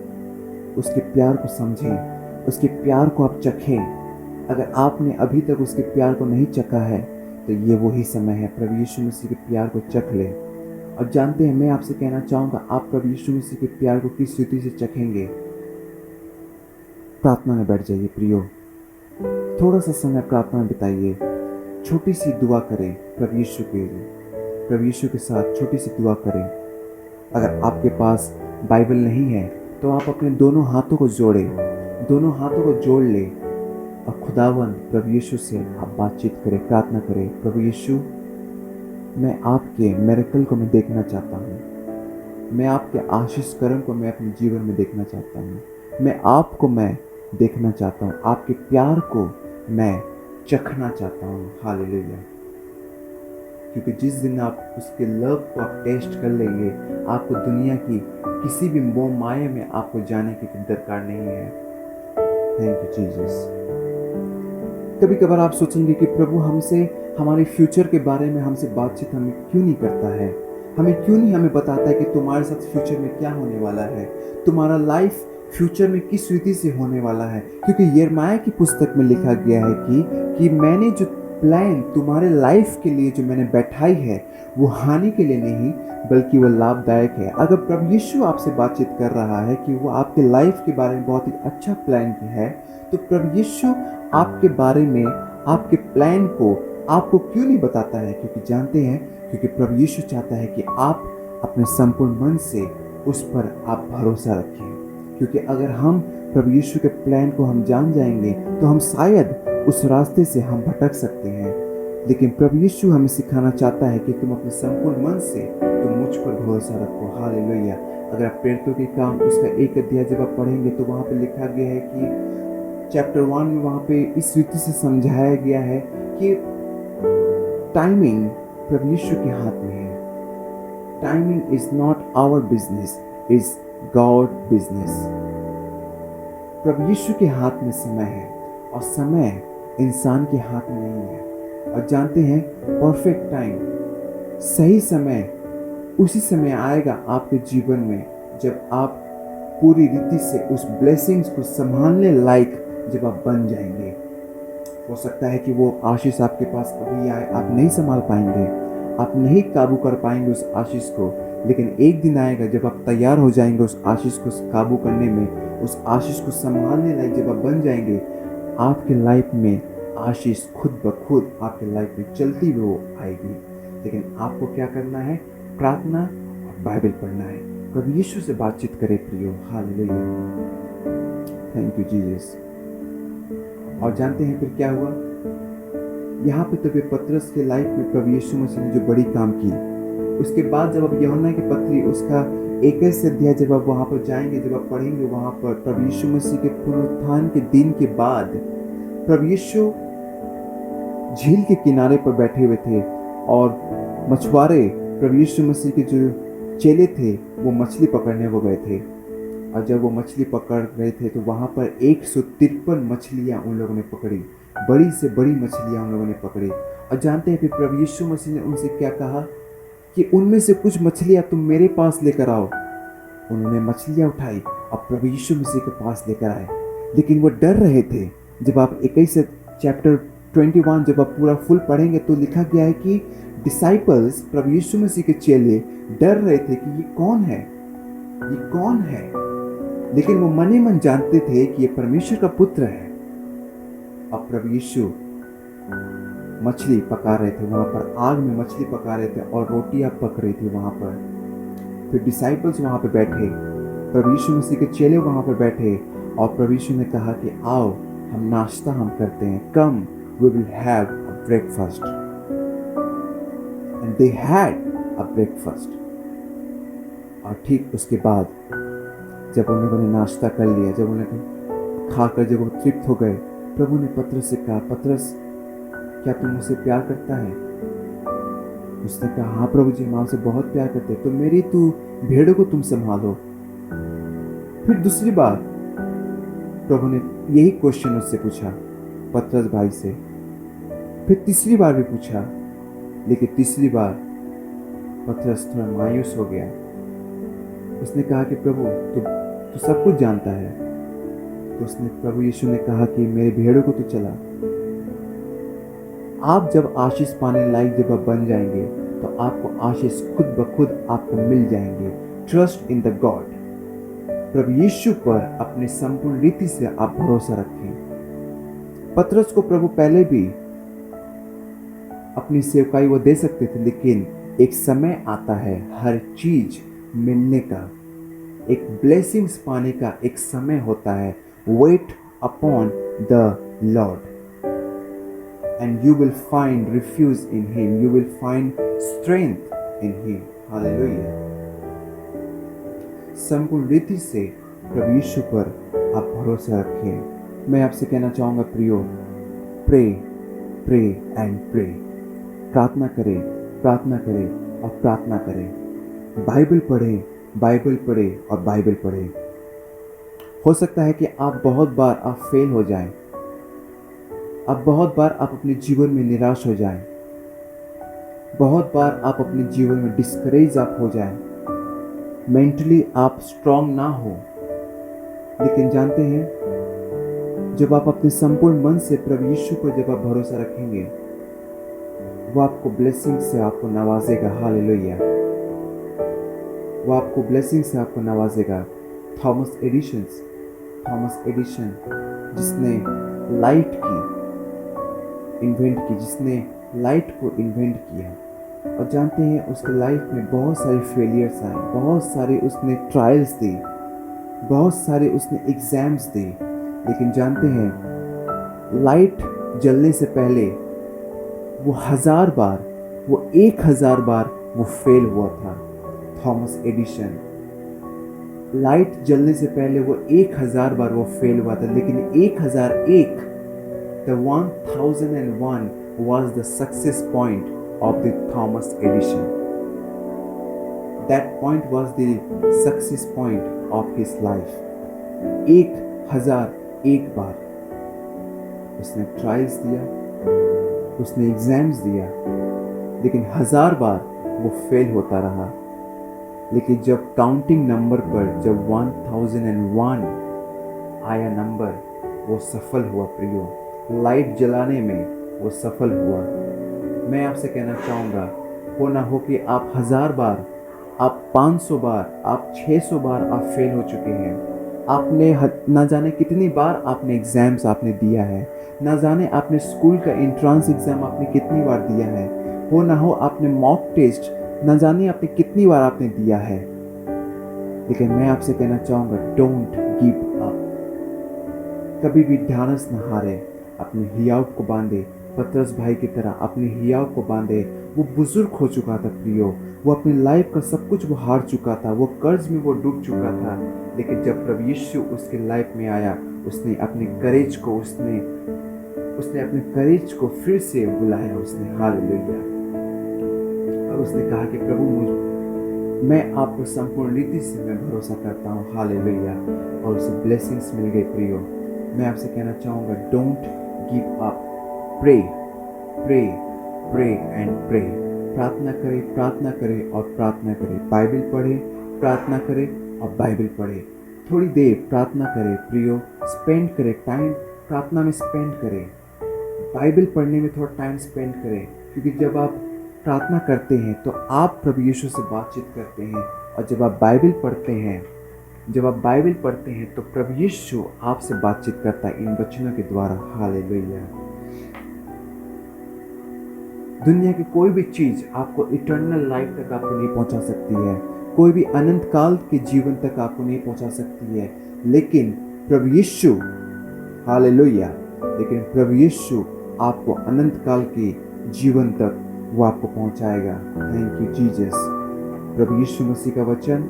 A: उसके प्यार को समझें, उसके प्यार को आप चखें। अगर आपने अभी तक उसके प्यार को नहीं चखा है तो ये वही समय है, प्रभु यीशु मसीह के प्यार को चख लें। और जानते हैं, मैं आपसे कहना चाहूँगा, आप प्रभु यीशु मसीह के प्यार को किस रीति से चखेंगे? प्रार्थना में बैठ जाइए प्रियो, थोड़ा सा समय प्रार्थना में बिताइए, छोटी सी दुआ करें प्रभु यीशु के लिए, प्रभु यीशु के साथ छोटी सी दुआ करें। अगर आपके पास बाइबल नहीं है तो आप अपने दोनों हाथों को जोड़ें, दोनों हाथों को जोड़ लें और खुदावंद प्रभु यीशु से आप बातचीत करें, प्रार्थना करें। प्रभु यीशु, मैं आपके मिरेकल को मैं देखना चाहता हूँ, मैं आपके आशीष कर्म को मैं अपने जीवन में देखना चाहता हूँ, मैं आपको मैं देखना चाहता हूँ, आपके प्यार को मैं चखना चाहता हूँ। हालेलुया। क्योंकि जिस दिन आप उसके लव को आप टेस्ट कर लेंगे, आपको दुनिया की किसी भी मोह माया में आपको जाने की दरकार नहीं है। Thank you Jesus. कभी कभार आप सोचेंगे कि प्रभु हमसे हमारे फ्यूचर के बारे में हमसे बातचीत हमें क्यों नहीं करता है, हमें क्यों नहीं हमें बताता है कि तुम्हारे साथ फ्यूचर में क्या होने वाला है, तुम्हारा लाइफ फ्यूचर में किस रीति से होने वाला है। क्योंकि यिर्मयाह की पुस्तक में लिखा गया है कि मैंने जो प्लान तुम्हारे लाइफ के लिए जो मैंने बैठाई है वो हानि के लिए नहीं बल्कि वो लाभदायक है। अगर प्रभु यीशु आपसे बातचीत कर रहा है कि वो आपके लाइफ के बारे में बहुत ही अच्छा प्लान है, तो प्रभु यीशु आपके बारे में, आपके प्लान को आपको क्यों नहीं बताता है? क्योंकि जानते हैं, क्योंकि प्रभु यीशु चाहता है कि आप अपने संपूर्ण मन से उस पर आप भरोसा रखें। क्योंकि अगर हम प्रभु यीशु के प्लान को हम जान जाएंगे तो हम शायद उस रास्ते से हम भटक सकते हैं। लेकिन प्रभु यीशु हमें सिखाना चाहता है कि तुम अपने संपूर्ण मन से तुम मुझ पर भरोसा रखो। हालेलुया। अगर आप प्रेरितों के काम उसका 1 अध्याय जब आप पढ़ेंगे तो वहाँ पे लिखा गया है कि चैप्टर 1 में वहाँ पे इस रीति से समझाया गया है कि टाइमिंग प्रभु यीशु के हाथ में है। Timing is not our business, is God business. प्रभु यीशु के हाथ में समय है और समय इंसान के हाथ में नहीं है। और जानते हैं, परफेक्ट टाइम, सही समय उसी समय आएगा आपके जीवन में जब आप पूरी रीति से उस ब्लेसिंग्स को संभालने लायक जब आप बन जाएंगे। हो सकता है कि वो आशीष आपके पास अभी आए, आप नहीं संभाल पाएंगे, आप नहीं काबू कर पाएंगे उस आशीष को, लेकिन एक दिन आएगा जब आप तैयार हो जाएंगे उस आशीष को काबू करने में, उस आशीष को संभालने लायक जब आप बन जाएंगे, आपके लाइफ में आशीष खुद ब खुद आपके लाइफ में चलती हुई वो आएगी। लेकिन आपको क्या करना है? प्रार्थना और बाइबल पढ़ना है। प्रभु यीशु से बातचीत करें प्रियो। Hallelujah, thank you Jesus. और जानते हैं फिर क्या हुआ? यहाँ पे तो फिर पतरस के लाइफ में प्रभु यीशु मसीह ने जो बड़ी काम की, उसके बाद जब आप यूहन्ना की पत्री उसका 21 अध्याय जब आप वहाँ पर जाएंगे, जब आप पढ़ेंगे, वहाँ पर प्रभु यीशु मसीह के पुनरुत्थान के दिन के बाद प्रभु यीशु झील के किनारे पर बैठे हुए थे और मछुआरे, प्रभु यीशु मसीह के जो चेले थे, वो मछली पकड़ने को गए थे। और जब वो मछली पकड़ रहे थे तो वहाँ पर 153 मछलियाँ उन लोगों ने पकड़ी, बड़ी से बड़ी मछलियाँ उन लोगों ने पकड़ी। और जानते हैं फिर प्रभु यीशु मसीह ने उनसे क्या कहा कि उनमें से कुछ मछलियाँ तुम मेरे पास लेकर आओ। उन्होंने मछलियाँ उठाई और प्रभु यीशु मसीह के पास लेकर आए। लेकिन वो डर रहे थे। जब आप 21 चैप्टर 21 जब आप पूरा फुल पढ़ेंगे तो लिखा गया है कि डिसाइपल्स, प्रभु यीशु मसीह के चेले डर रहे थे कि ये कौन है, ये कौन है। लेकिन वो मन ही मन जानते थे कि ये परमेश्वर का पुत्र है। अब प्रभु यीशु मछली पका रहे थे, वहाँ पर आग में मछली पका रहे थे और रोटियां पक रही थी वहाँ पर। फिर डिसाइपल्स वहाँ पे बैठे, प्रभु यीशु मसीह के चेले वहाँ पर बैठे और प्रभु यीशु ने कहा कि आओ हम नाश्ता हम करते हैं, come we will have a breakfast. And they had a breakfast. और ठीक उसके बाद जब उन लोगों ने नाश्ता कर लिया, जब उन्हें खाकर जब वो तृप्त हो गए, प्रभु ने पतरस से कहा, पतरस क्या तुम मुझसे प्यार करता है? उसने कहा, हाँ प्रभु जी, हम आपसे बहुत प्यार करते हैं, तो मेरी तू भेड़ों को तुम संभालो। फिर दूसरी बार प्रभु ने यही क्वेश्चन उससे पूछा, पतरस भाई से। फिर तीसरी बार भी पूछा, लेकिन तीसरी बार पतरस थोड़ा मायूस हो गया। उसने कहा कि प्रभु तू सब कुछ जानता है। तो उसने, प्रभु यीशु ने कहा कि मेरे भेड़ों को तू चला। आप जब आशीष पाने लायक जब आप बन जाएंगे तो आपको आशीष खुद ब खुद आपको मिल जाएंगे। Trust in the God. प्रभु यीशु पर अपने संपूर्ण रीति से आप भरोसा रखें। पतरस को प्रभु पहले भी अपनी सेवकाई वो दे सकते थे, लेकिन एक समय आता है हर चीज मिलने का, एक ब्लेसिंग्स पाने का एक समय होता है। Weight upon the Lord and you will find refuge in him, you will find strength in him. Hallelujah. संपूर्ण रीति से प्रभु यीशु पर आप भरोसा रखें। मैं आपसे कहना चाहूँगा प्रियो, प्रे प्रे एंड प्रे। प्रार्थना करें, प्रार्थना करें और प्रार्थना करें। बाइबल पढ़ें, बाइबल पढ़ें और बाइबल पढ़ें। हो सकता है कि आप बहुत बार आप फेल हो जाएं, अब बहुत बार आप अपने जीवन में निराश हो जाएं, बहुत बार आप अपने जीवन में डिस्करेज आप हो जाएं, मेंटली आप स्ट्रांग ना हो। लेकिन जानते हैं, जब आप अपने संपूर्ण मन से प्रभु यीशु पर जब आप भरोसा रखेंगे वो आपको ब्लेसिंग से आपको नवाजेगा। हालेलुया। वो आपको ब्लेसिंग से आपको नवाजेगा। थॉमस एडिशन जिसने लाइट की इन्वेंट की, जिसने लाइट को इन्वेंट किया, और जानते हैं उसके लाइफ में बहुत सारे फेलियर्स आए, बहुत सारे उसने ट्रायल्स दी, बहुत सारे उसने एग्जाम्स दी, लेकिन जानते हैं लाइट जलने से पहले वो 1000 बार, वो 1000 बार वो फेल हुआ था। थॉमस एडिशन लाइट जलने से पहले वो 1000 बार वो फेल हुआ था, लेकिन 1001, the 1001 was the success point of the Thomas Edison. That point was the success point of his life. 1001 बार उसने ट्रायल्स दिया, उसने एग्जाम्स दिया, लेकिन 1000 बार वो फेल होता रहा। लेकिन जब काउंटिंग नंबर पर जब 1001 आया नंबर, वो सफल हुआ प्रियो। लाइट जलाने में वो सफल हुआ। मैं आपसे कहना चाहूँगा, हो ना हो कि आप 1000 बार, आप 500 बार, आप 600 बार आप फेल हो चुके हैं। आपने ना जाने कितनी बार आपने एग्ज़ाम्स आपने दिया है, ना जाने आपने स्कूल का एंट्रेंस एग्ज़ाम आपने कितनी बार दिया है, हो ना हो आपने मॉक टेस्ट ना जाने आपने कितनी बार आपने दिया है। लेकिन मैं आपसे कहना चाहूँगा, डोंट गिव अप। कभी भी ध्यानस न हारे, अपने हियाव को बांधे। पतरस भाई की तरह अपने हियाव को बांधे। वो बुजुर्ग हो चुका था प्रियो, वो अपनी लाइफ का सब कुछ वो हार चुका था, वो कर्ज में वो डूब चुका था। लेकिन जब प्रभु यीशु उसके लाइफ में आया, उसने अपने करेज को उसने अपने करेज को फिर से बुलाया उसने। हालेलुया। और उसने कहा कि प्रभु मैं आपको संपूर्ण रीति से मैं भरोसा करता हूँ। हालेलुया। और उसे ब्लेसिंग्स मिल गए प्रियो। मैं आपसे कहना चाहूँगा, don't give up. Pray pray pray and pray. प्रार्थना करें, प्रार्थना करें और प्रार्थना करें। बाइबल पढ़े, प्रार्थना करें और बाइबल पढ़े। थोड़ी देर प्रार्थना करें प्रियो, स्पेंड करें टाइम, प्रार्थना में स्पेंड करें, बाइबल पढ़ने में थोड़ा टाइम स्पेंड करें। क्योंकि जब आप प्रार्थना करते हैं तो आप प्रभु यीशु से बातचीत करते हैं, और जब आप बाइबल पढ़ते हैं तो प्रभु यीशु आपसे बातचीत करता है इन वचनों के द्वारा। हालेलुया। दुनिया की कोई भी चीज़ आपको इटर्नल लाइफ तक आपको नहीं पहुंचा सकती है, कोई भी अनंत काल के जीवन तक आपको नहीं पहुंचा सकती है, लेकिन प्रभु यीशु, हालेलुया, लेकिन प्रभु यीशु आपको अनंत काल के जीवन तक वो आपको पहुंचाएगा। Thank you Jesus. प्रभु यीशु मसीह का वचन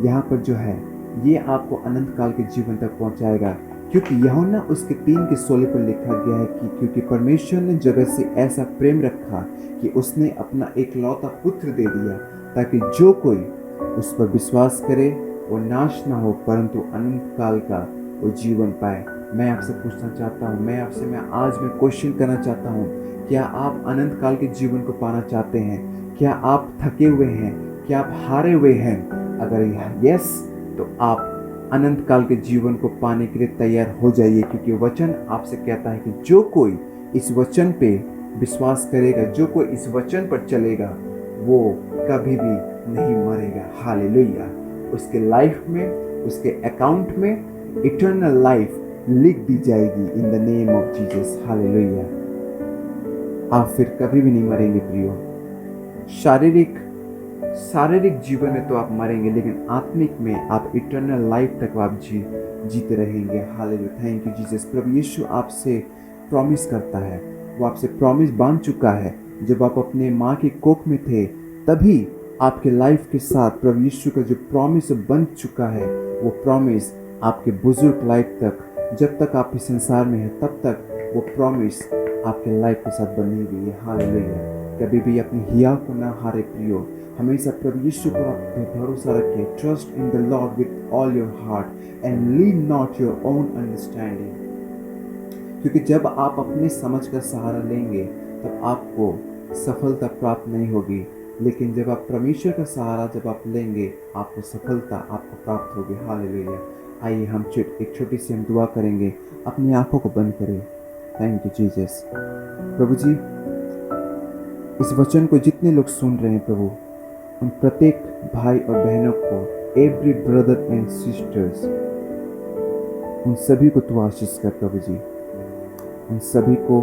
A: यहाँ पर जो है, ये आपको अनंत काल के जीवन तक पहुंचाएगा। क्योंकि यूहन्ना उसके 3:16 पर लिखा गया है कि क्योंकि परमेश्वर ने जगत से ऐसा प्रेम रखा कि उसने अपना एकलौता पुत्र दे दिया, ताकि जो कोई उस पर विश्वास करे वो नाश ना हो, परंतु अनंत काल का वो जीवन पाए। मैं आपसे पूछना चाहता हूँ, मैं आज में क्वेश्चन करना चाहता हूँ, क्या आप अनंत काल के जीवन को पाना चाहते हैं? क्या आप थके हुए हैं? क्या आप हारे हुए हैं? अगर यस, तो आप अनंत काल के जीवन को पाने के लिए तैयार हो जाइए। क्योंकि वचन आपसे कहता है कि जो कोई इस वचन पे विश्वास करेगा, जो कोई इस वचन पर चलेगा, वो कभी भी नहीं मरेगा। हालेलुया। उसके लाइफ में, उसके अकाउंट में इटर्नल लाइफ लिख दी जाएगी in the name of Jesus. Hallelujah. आप फिर कभी भी नहीं मरेंगे प्रियो। शारीरिक जीवन में तो आप मरेंगे, लेकिन आत्मिक में आप इटर्नल लाइफ तक आप जीते रहेंगे। हालेलुया। Thank you Jesus. प्रभु यीशु आपसे प्रॉमिस करता है, वो आपसे प्रॉमिस बांध चुका है। जब आप अपने माँ की कोख में थे, तभी आपके लाइफ के साथ प्रभु यीशु का जो प्रॉमिस बन चुका है, वो प्रॉमिस आपके बुजुर्ग लाइफ तक, जब तक आप इस संसार में हैं, तब तक वो प्रॉमिस आपके लाइफ के साथ बनी हुई है। हालेलुया। कभी भी अपनी हिया को ना हारे प्रियो। हमेशा प्रभु यीशु पर आप भरोसा रखें। Trust in the Lord with all your heart and lean not your own understanding. क्योंकि जब आप अपने समझ का सहारा लेंगे, तब आपको सफलता प्राप्त नहीं होगी, लेकिन जब आप परमेश्वर का सहारा जब आप लेंगे, आपको सफलता आपको प्राप्त होगी। हालेलुया। आइए हम एक छोटी सी हम दुआ करेंगे। अपनी आंखों को बंद करें। Thank you Jesus. प्रभु जी, इस वचन को जितने लोग सुन रहे हैं प्रभु, उन प्रत्येक भाई और बहनों को, एवरी ब्रदर एंड सिस्टर्स, उन सभी को तू आशीष कर प्रभु जी। उन सभी को,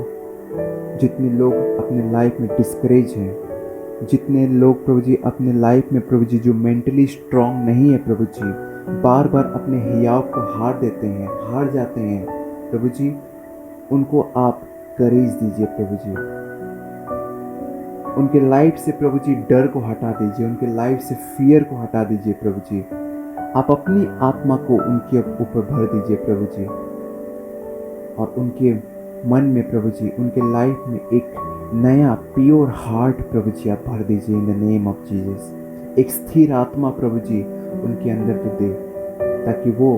A: जितने लोग अपने लाइफ में डिस्करेज हैं, जितने लोग प्रभु जी अपने लाइफ में प्रभु जी जो मेंटली स्ट्रांग नहीं है प्रभु जी, बार बार अपने हियाव को हार देते हैं, हार जाते हैं प्रभु जी, उनको आप करेज दीजिए प्रभु जी। उनके लाइफ से प्रभु जी डर को हटा दीजिए, उनके लाइफ से फियर को हटा दीजिए प्रभु जी। आप अपनी आत्मा को उनके ऊपर भर दीजिए प्रभु जी, और उनके मन में प्रभु जी, उनके लाइफ में एक नया प्योर हार्ट प्रभु जी आप भर दीजिए in the name of Jesus. एक स्थिर आत्मा प्रभु जी उनके अंदर तो दे, ताकि वो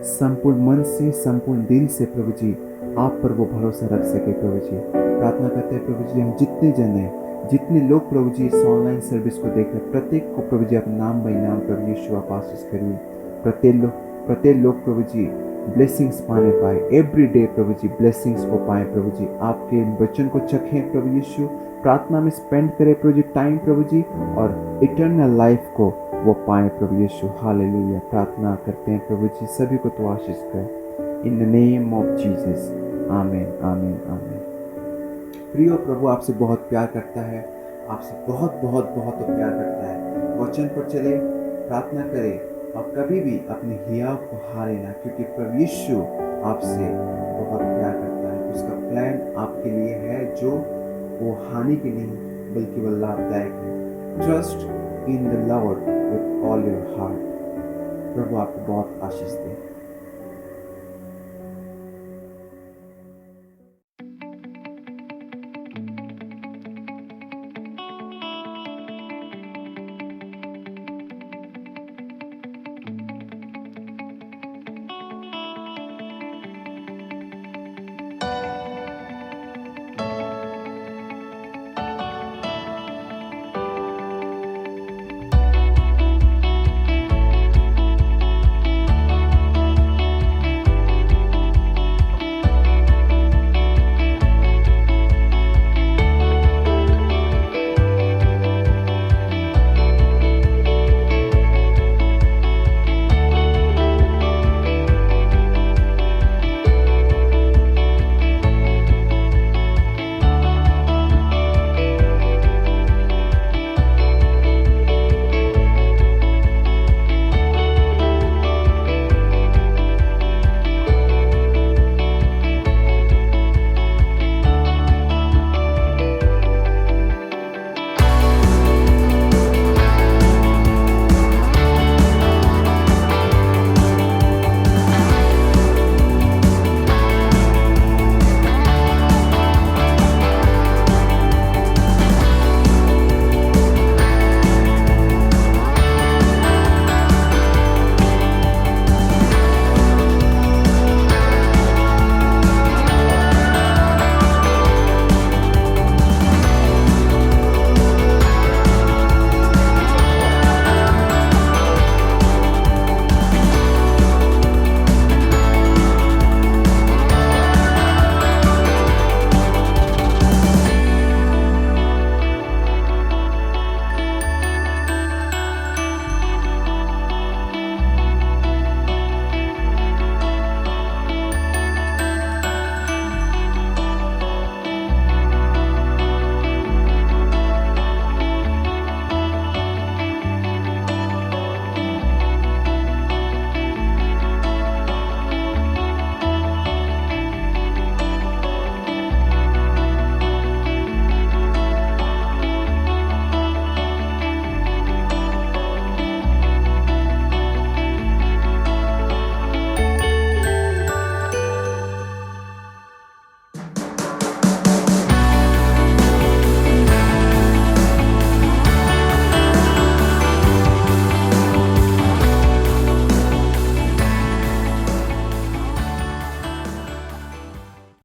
A: संपूर्ण मन से, संपूर्ण दिल से प्रभु जी आप पर वो भरोसा रख सके प्रभु जी। प्रार्थना करते हैं प्रभु जी, हम जितने जन हैं, जितने लोग प्रभु जी इस ऑनलाइन सर्विस को देख रहे हैं, प्रत्येक को प्रभु जी आप नाम बाई नाम प्रभु यीशु आप आशीष करिए। प्रत्येक लोग प्रभु जी ब्लेसिंग्स पाने पाए, एवरी डे प्रभु जी ब्लेसिंग्स को पाए प्रभु जी। आपके वचन को चखें प्रभु यीशु, प्रार्थना में स्पेंड करें प्रभु जी टाइम प्रभु जी, और इटर्नल लाइफ को वो पाए प्रभु यीशु। हालेलुया। प्रार्थना करते हैं प्रभु जी, सभी को तो आशीष कर in the name of Jesus. आमीन, आमीन, आमीन। प्रियो, प्रभु आपसे बहुत प्यार करता है, आपसे बहुत बहुत बहुत प्यार करता है। वचन पर चले, प्रार्थना करें, और कभी भी अपने हियाव को हारे ना, क्योंकि प्रभु यीशु आपसे बहुत प्यार करता है। उसका प्लान आपके लिए है जो वो हानि के नहीं बल्कि वो लाभदायक है। Trust in the Lord with all your heart. प्रभु आपको बहुत आशीष दे।